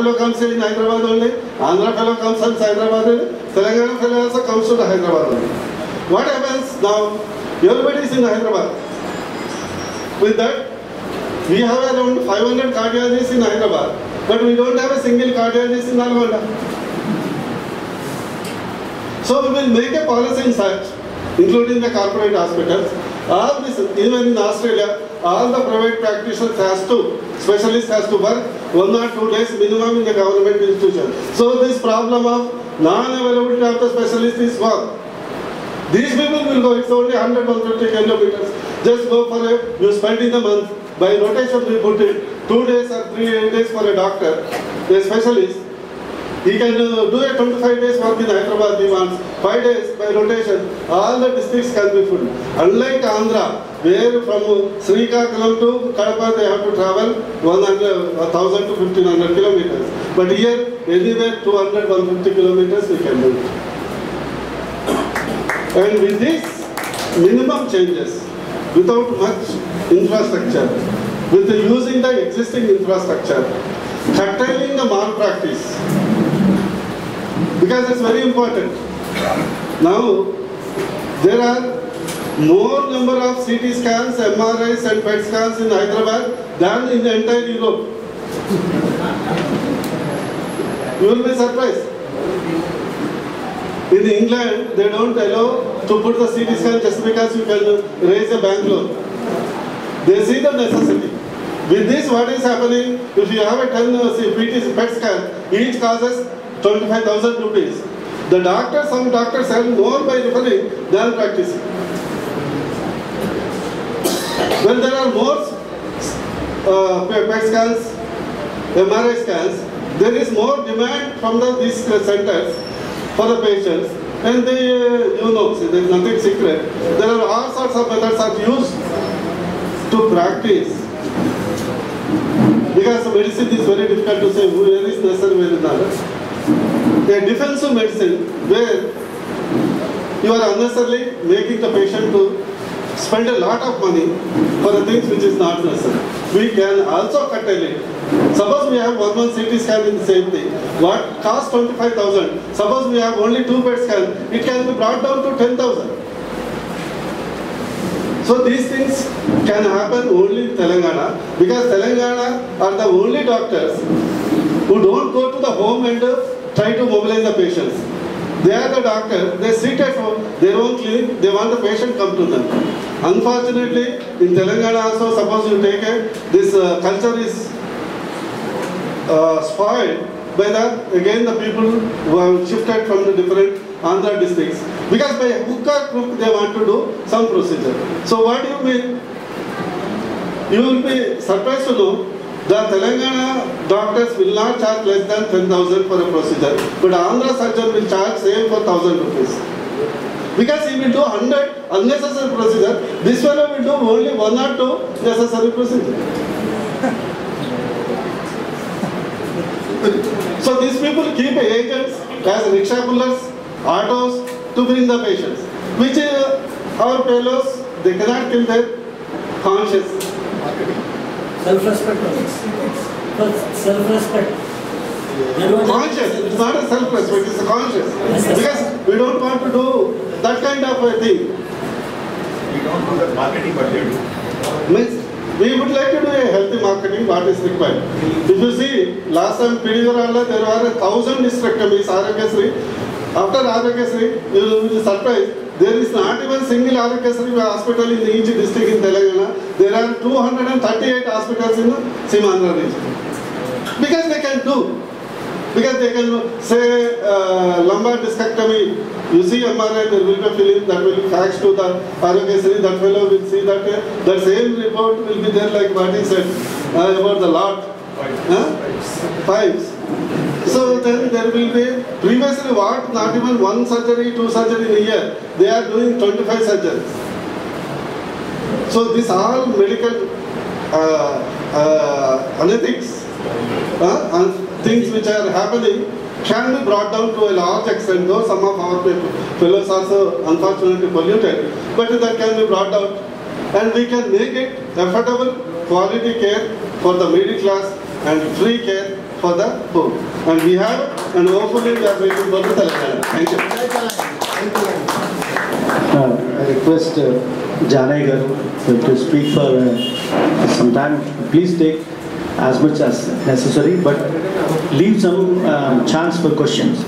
fellow comes in Hyderabad only, Andhra fellow comes in Hyderabad only, Telangana fellow also comes to the Hyderabad only. What happens now? Everybody is in Hyderabad. With that, we have around 500 cardiologists in Hyderabad, but we don't have a single cardiologist in Nalgonda. So we will make a policy in such, including the corporate hospitals. All this, even in Australia, all the private practitioners specialists has to work 1 or 2 days minimum in the government institution. So this problem of non-availability of the specialist is gone. These people will go, it's only 100-150 kilometers. Just go for you spend in the month. By rotation we put it 2 days or 3 days for a doctor, a specialist. He can do a 25 days work in Hyderabad, he wants 5 days by rotation. All the districts can be full. Unlike Andhra, where from Srikakulam to Kadapa they have to travel 1,000 to 1,500 kilometers. But here, anywhere 200, 150 kilometers we can do it. And with these minimum changes, without much infrastructure, with using the existing infrastructure, curtailing the malpractice, because it's very important. Now, there are more number of CT scans, MRIs and PET scans in Hyderabad than in the entire Europe. You will be surprised. In England, they don't allow to put the CT scan just because you can raise a bank loan. They see the necessity. With this, what is happening? If you have a 10 PET scan, each causes 25,000 rupees. Some doctors earn more by referring than practicing. When there are more PET scans, MRI scans, there is more demand from these centers for the patients. And they, there is nothing secret. There are all sorts of methods are used to practice. Because medicine is very difficult to say where is necessary, where is not. A defensive medicine where you are unnecessarily making the patient to spend a lot of money for the things which is not necessary. We can also curtail it. Suppose we have one CT scan in the same thing. What costs 25,000? Suppose we have only 2 PET scans. It can be brought down to 10,000. So these things can happen only in Telangana, because Telangana are the only doctors who don't go to the home and try to mobilize the patients. They are the doctors, they sit at home, their own clinic, they want the patient come to them. Unfortunately, in Telangana also, suppose you take this culture is spoiled by the people who have shifted from the different Andhra districts. Because by hook or crook they want to do some procedure. So what do you mean? You will be surprised to know that Telangana doctors will not charge less than 10,000 for a procedure, but Andhra surgeon will charge same for 1,000 rupees. Because he will do 100 unnecessary procedure, this fellow will do only 1 or 2 necessary procedure. So these people keep agents as rickshaw pullers, autos to bring the patients, which our fellows, they cannot kill their conscience. Self-respect. Self-respect. Conscious, it's not a self-respect, it's a conscious. Because we don't want to do that kind of a thing. We don't do that marketing, but they do. Means we would like to do a healthy marketing, what is required. If you see, last time Pidivarala, there were 1,000 hysterectomies, Aragasri. After Aragasri, you will be surprised. There is not even single Aragasri hospital in each district in Telangana. There are 238 hospitals in the Simandra region. Because they can do. Because they can say lumbar discectomy. You see MRI, there will be a film that will be faxed to the Aragasri. That fellow will see that the same report will be there, like what he said about the lot. Pipes. So then there will be, previously what, not even 1 surgery, 2 surgery in a year, they are doing 25 surgeries. So these all medical analytics and things which are happening can be brought down to a large extent, though some of our fellows also unfortunately polluted, but that can be brought down and we can make it affordable, quality care for the middle class and free care for the home. And we have, and hopefully we are going to go to Telangana. Thank you. I request Janai Garu to speak for some time. Please take as much as necessary, but leave some chance for questions.